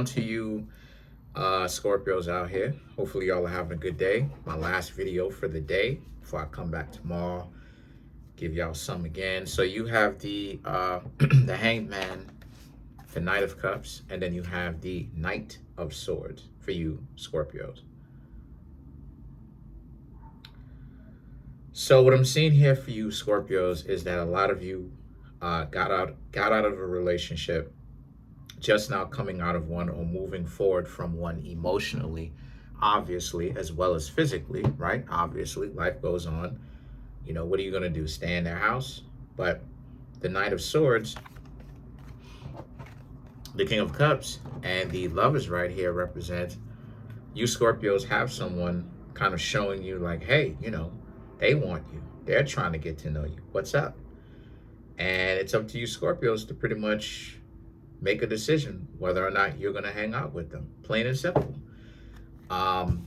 on to you, Scorpios out here. Hopefully y'all are having a good day. My last video for the day before I come back tomorrow. Give y'all some again. So you have the the Hanged Man, the Knight of Cups, and then you have the Knight of Swords for you Scorpios. So what I'm seeing here for you Scorpios is that a lot of you got out of a relationship, just now coming out of one, or moving forward from one emotionally, obviously, as well as physically, right? Obviously, life goes on. You know, what are you going to do? Stay in their house? But the Knight of Swords, the King of Cups, and the Lovers right here represent you Scorpios have someone kind of showing you like, hey, you know, they want you. They're trying to get to know you. What's up? And it's up to you Scorpios to pretty much make a decision whether or not you're going to hang out with them. Plain and simple.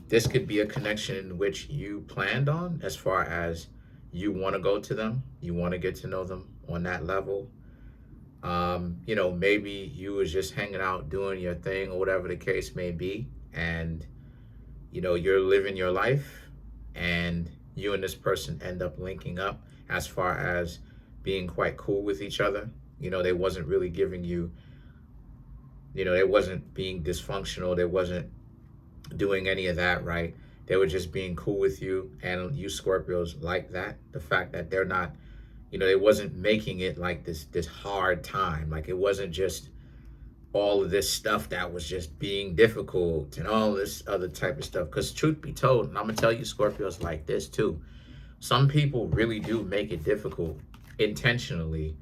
This could be a connection in which you planned on, as far as you want to go to them. You want to get to know them on that level. You know, maybe you was just hanging out, doing your thing, or whatever the case may be. And, you know, you're living your life, and you and this person end up linking up as far as being quite cool with each other. You know, they wasn't really giving you, you know, they wasn't being dysfunctional. They wasn't doing any of that, right? They were just being cool with you. And you Scorpios like that. The fact that they're not, you know, they wasn't making it like this hard time. Like it wasn't just all of this stuff that was just being difficult and all this other type of stuff. Because truth be told, and I'm going to tell you Scorpios like this too. Some people really do make it difficult intentionally,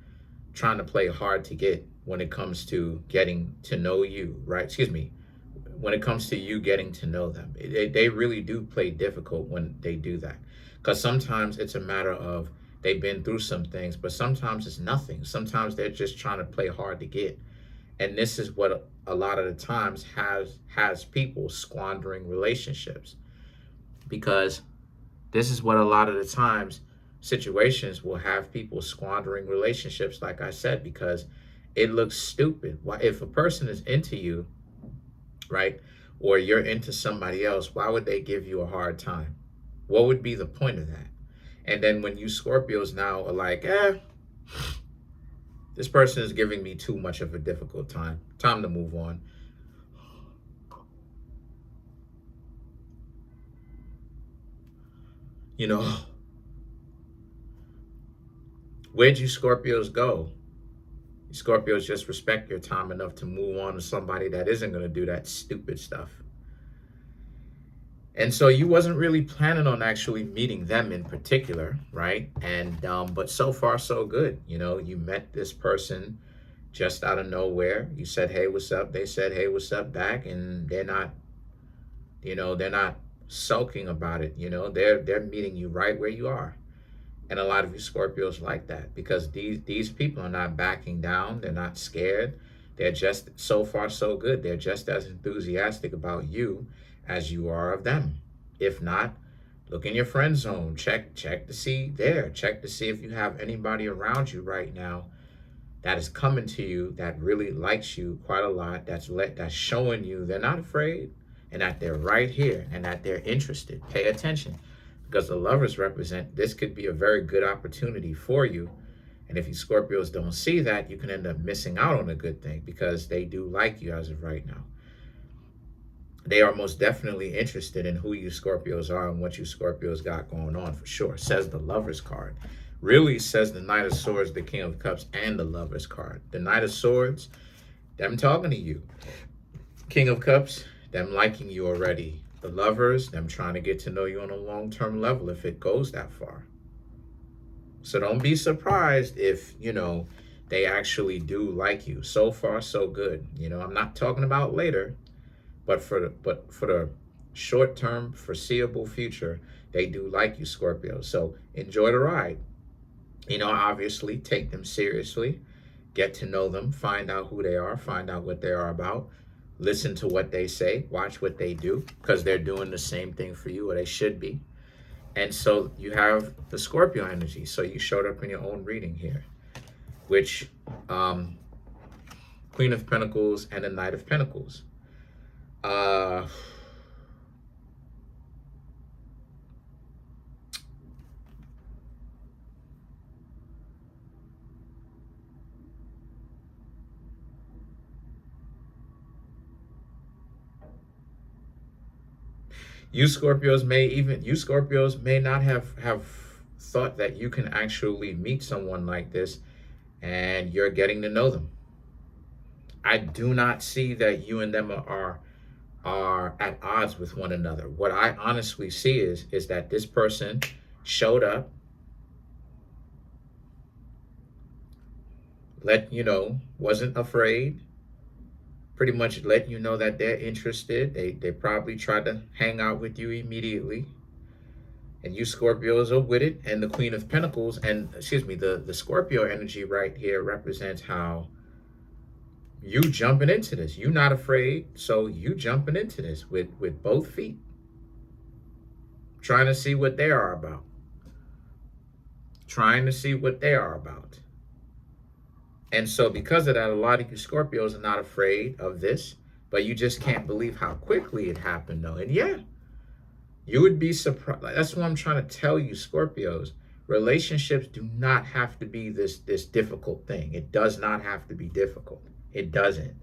trying to play hard to get when it comes to getting to know you, right? Excuse me. When it comes to you getting to know them, they really do play difficult when they do that. Because sometimes it's a matter of they've been through some things, but sometimes it's nothing. Sometimes they're just trying to play hard to get. And this is what a lot of the times has people squandering relationships. Because this is what a lot of the times situations will have people squandering relationships, like I said, because it looks stupid. Why, if a person is into you, right, or you're into somebody else, why would they give you a hard time? What would be the point of that? And then when you Scorpios now are like, this person is giving me too much of a difficult time. Time to move on. You know, where'd you Scorpios go? Scorpios just respect your time enough to move on to somebody that isn't going to do that stupid stuff. And so you wasn't really planning on actually meeting them in particular, right? And but so far so good. You know, you met this person just out of nowhere. You said, hey, what's up? They said, hey, what's up back? And they're not, you know, they're not sulking about it. You know, they're meeting you right where you are. And a lot of you Scorpios like that, because these people are not backing down. They're not scared. They're just, so far so good. They're just as enthusiastic about you as you are of them. If not, look in your friend zone. Check to see there. Check to see if you have anybody around you right now that is coming to you, that really likes you quite a lot, that's showing you they're not afraid, and that they're right here, and that they're interested. Pay attention. Because the Lovers represent, this could be a very good opportunity for you. And if you Scorpios don't see that, you can end up missing out on a good thing, because they do like you as of right now. They are most definitely interested in who you Scorpios are and what you Scorpios got going on, for sure. Says the Lovers card. Really says the Knight of Swords, the King of Cups, and the Lovers card. The Knight of Swords, them talking to you. King of Cups, them liking you already. The Lovers, them trying to get to know you on a long-term level if it goes that far. So don't be surprised if, you know, they actually do like you. So far, so good. You know, I'm not talking about later, but for the short-term, foreseeable future, they do like you, Scorpio. So enjoy the ride. You know, obviously, take them seriously. Get to know them. Find out who they are. Find out what they are about. Listen to what they say, watch what they do, because they're doing the same thing for you, or they should be. And so you have the Scorpio energy. So you showed up in your own reading here, which Queen of Pentacles and the Knight of Pentacles. Uh, you Scorpios may not have thought that you can actually meet someone like this, and you're getting to know them. I do not see that you and them are at odds with one another. What I honestly see is that this person showed up, let you know, wasn't afraid, pretty much let you know that they're interested. They probably tried to hang out with you immediately. And you Scorpios are with it. And the Queen of Pentacles, and excuse me, the Scorpio energy right here represents how you jumping into this. You're not afraid, so you jumping into this with both feet, trying to see what they are about. Trying to see what they are about. And so because of that, a lot of you Scorpios are not afraid of this, but you just can't believe how quickly it happened, though. And yeah, you would be surprised. That's what I'm trying to tell you, Scorpios. Relationships do not have to be this difficult thing. It does not have to be difficult. It doesn't.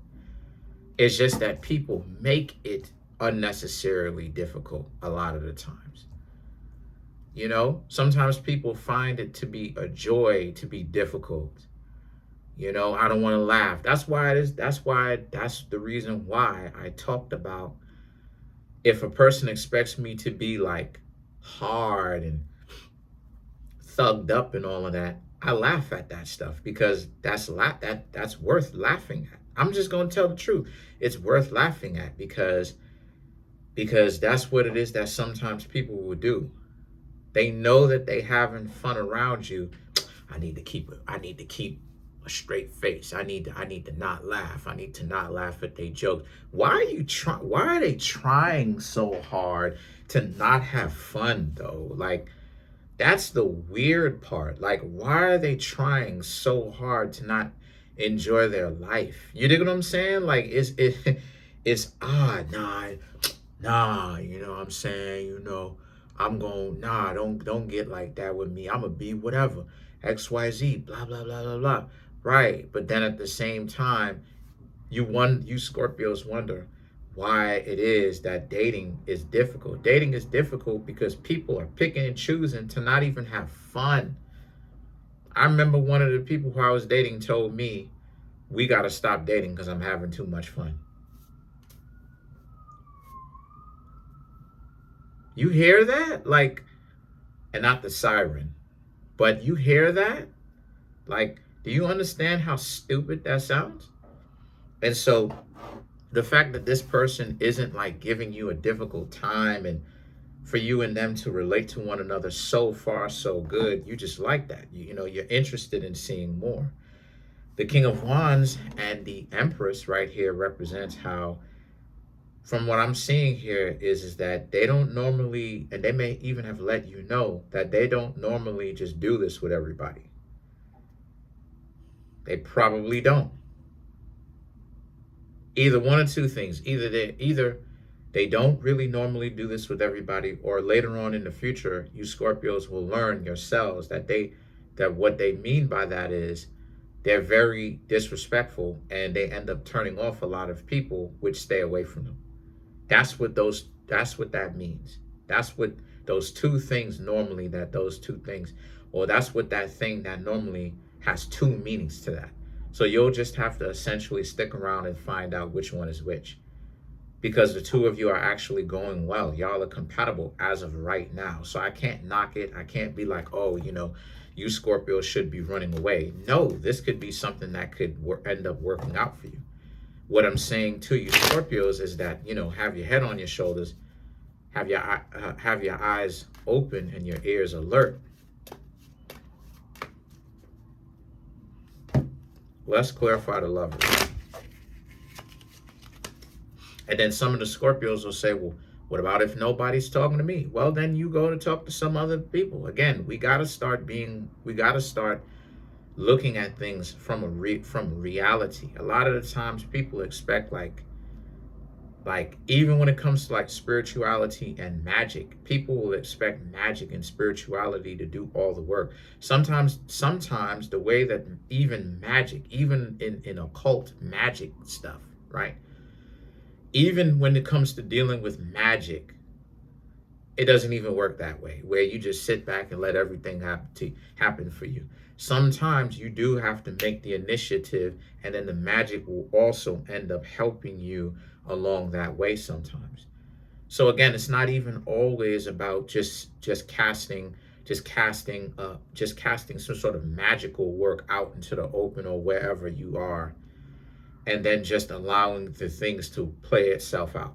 It's just that people make it unnecessarily difficult a lot of the times. You know, sometimes people find it to be a joy to be difficult. You know, I don't want to laugh. That's the reason why I talked about, if a person expects me to be like hard and thugged up and all of that, I laugh at that stuff, because that's worth laughing at. I'm just going to tell the truth. It's worth laughing at because that's what it is that sometimes people will do. They know that they having fun around you. I need to keep a straight face. I need to not laugh. I need to not laugh at their jokes. Why are they trying so hard to not have fun, though? Like, that's the weird part. Like, why are they trying so hard to not enjoy their life? You dig what I'm saying? Like, it's odd. Nah, you know what I'm saying? You know, don't get like that with me. I'm gonna be whatever. XYZ, blah, blah, blah, blah, blah. Right. But then at the same time, you Scorpios wonder why it is that dating is difficult. Dating is difficult because people are picking and choosing to not even have fun. I remember one of the people who I was dating told me, we got to stop dating because I'm having too much fun. You hear that? Like, and not the siren, but you hear that? Like, do you understand how stupid that sounds? And so the fact that this person isn't like giving you a difficult time, and for you and them to relate to one another so far so good, you just like that. You know, you're interested in seeing more. The King of Wands and the Empress right here represents how, from what I'm seeing here, is that they don't normally, and they may even have let you know that they don't normally just do this with everybody. They probably don't. Either one of two things. Either they don't really normally do this with everybody, or later on in the future, you Scorpios will learn yourselves that what they mean by that is they're very disrespectful, and they end up turning off a lot of people which stay away from them. That's what that means. That's what those two things normally, or that's what that thing that normally has two meanings to that. So you'll just have to essentially stick around and find out which one is which, because the two of you are actually going well. Y'all are compatible as of right now. So I can't knock it. I can't be like, oh, you know, you Scorpios should be running away. No, this could be something that could end up working out for you. What I'm saying to you Scorpios is that, you know, have your head on your shoulders, have your eyes open and your ears alert. Let's clarify the lovers. And then some of the Scorpios will say, well, what about if nobody's talking to me? Well, then you go to talk to some other people. Again, we got to start looking at things from reality. A lot of the times people expect like Like, even when it comes to like spirituality and magic, people will expect magic and spirituality to do all the work. Sometimes the way that even magic, even in occult magic stuff, right? Even when it comes to dealing with magic, it doesn't even work that way, where you just sit back and let everything happen for you. Sometimes you do have to make the initiative, and then the magic will also end up helping you along that way sometimes. So again, it's not even always about just casting some sort of magical work out into the open or wherever you are, and then just allowing the things to play itself out.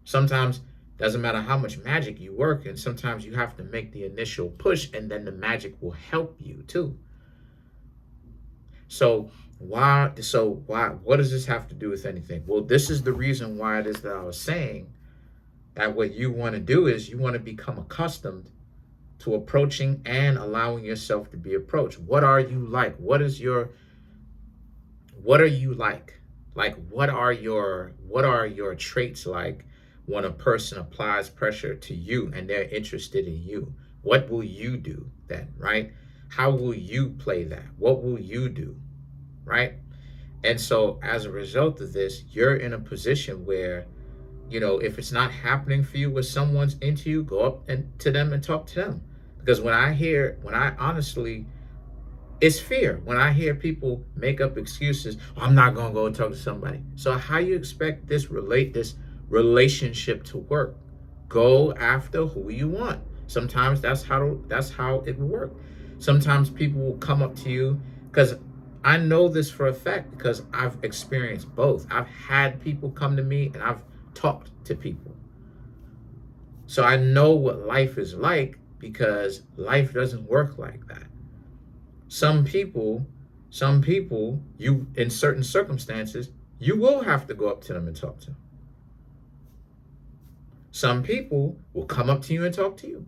Sometimes doesn't matter how much magic you work, and sometimes you have to make the initial push, and then the magic will help you too. So why? What does this have to do with anything? Well, this is the reason why it is that I was saying that what you want to do is you want to become accustomed to approaching and allowing yourself to be approached. What are you like? What are you like? Like, what are your traits like when a person applies pressure to you and they're interested in you? What will you do then, right? How will you play that? What will you do, right? And so as a result of this, you're in a position where, if it's not happening for you, with someone's into you, go up to them and talk to them. Because when I honestly, it's fear. When I hear people make up excuses, I'm not gonna go talk to somebody. So how you expect this relationship to work? Go after who you want. Sometimes that's how it will work. Sometimes people will come up to you, because I know this for a fact, because I've experienced both. I've had people come to me and I've talked to people. So I know what life is like, because life doesn't work like that. Some people, you, in certain circumstances, you will have to go up to them and talk to them. Some people will come up to you and talk to you.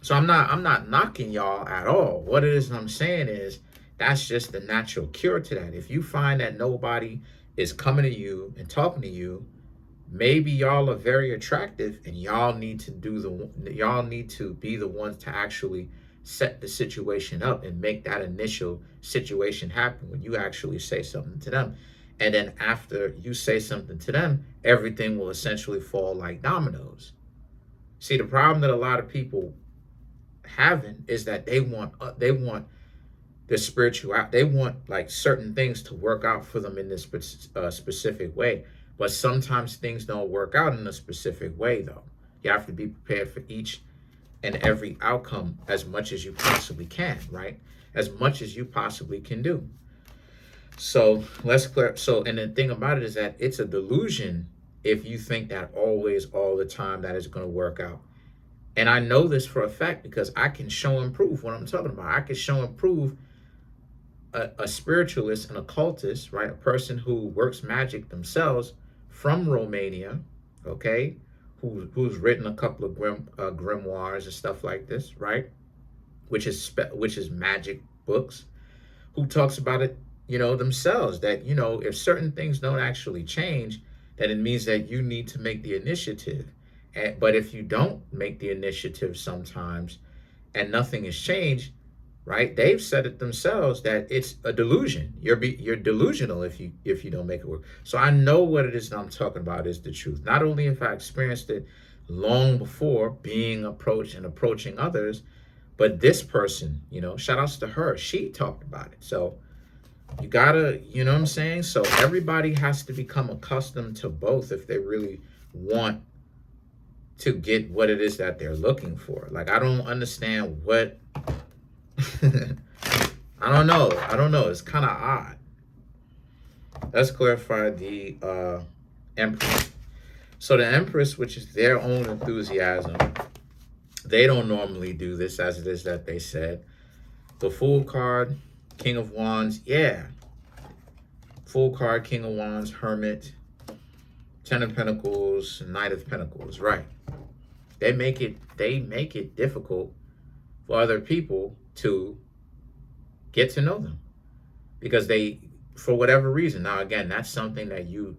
So I'm not knocking y'all at all. What it is I'm saying is, that's just the natural cure to that. If you find that nobody is coming to you and talking to you, maybe y'all are very attractive, and y'all need to be the ones to actually set the situation up and make that initial situation happen when you actually say something to them. And then after you say something to them, everything will essentially fall like dominoes. See, the problem that a lot of people having is that they want the spiritual, they want like certain things to work out for them in this specific way. But sometimes things don't work out in a specific way, though. You have to be prepared for each and every outcome as much as you possibly can, right? As much as you possibly can do. So let's clear. So, and the thing about it is that it's a delusion if you think that always, all the time, that is going to work out. And I know this for a fact, because I can show and prove what I'm talking about. I can show and prove a spiritualist, an occultist, right? A person who works magic themselves from Romania, okay? Who's written a couple of grimoires and stuff like this, right? Which is magic books, who talks about it, themselves, that, if certain things don't actually change, then it means that you need to make the initiative. But if you don't make the initiative sometimes and nothing has changed, right? They've said it themselves that it's a delusion. You're delusional if you don't make it work. So I know what it is that I'm talking about is the truth. Not only have I experienced it long before, being approached and approaching others, but this person, shout outs to her, she talked about it. So you gotta, you know what I'm saying? So everybody has to become accustomed to both if they really want to get what it is that they're looking for. Like, I don't understand what I don't know. It's kind of odd. Let's clarify the Empress. So the Empress, which is their own enthusiasm, they don't normally do this, as it is that they said. The Fool card, King of Wands, yeah. Fool card, King of Wands, Hermit, Ten of Pentacles, Knight of Pentacles, right. They make it difficult for other people to get to know them, because they, for whatever reason, now again, that's something that you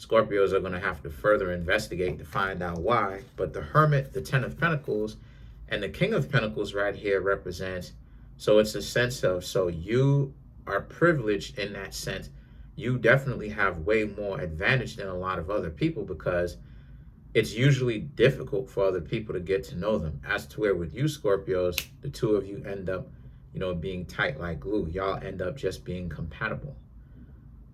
Scorpios are going to have to further investigate to find out why. But the Hermit, the Ten of Pentacles, and the King of Pentacles right here represents, so it's a sense of, so you are privileged in that sense. You definitely have way more advantage than a lot of other people, because it's usually difficult for other people to get to know them. As to where with you Scorpios, the two of you end up, being tight like glue. Y'all end up just being compatible.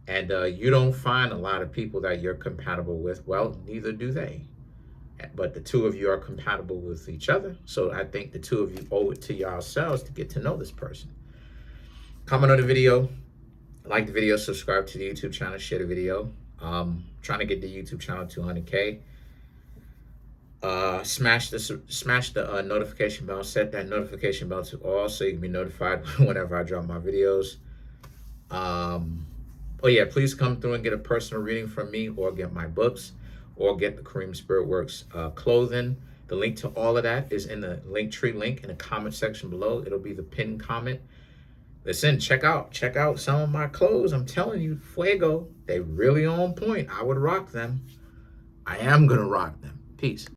And you don't find a lot of people that you're compatible with. Well, neither do they. But the two of you are compatible with each other. So I think the two of you owe it to yourselves to get to know this person. Comment on the video, like the video, subscribe to the YouTube channel, share the video. Trying to get the YouTube channel to 200K. Smash the notification bell, set that notification bell to all so you can be notified whenever I drop my videos. Oh yeah, please come through and get a personal reading from me, or get my books, or get the Kareemspiritworks clothing. The link to all of that is in the Linktree link in the comment section below. It'll be the pinned comment. Listen, check out some of my clothes. I'm telling you, fuego. They really on point. I would rock them. I am gonna rock them. Peace.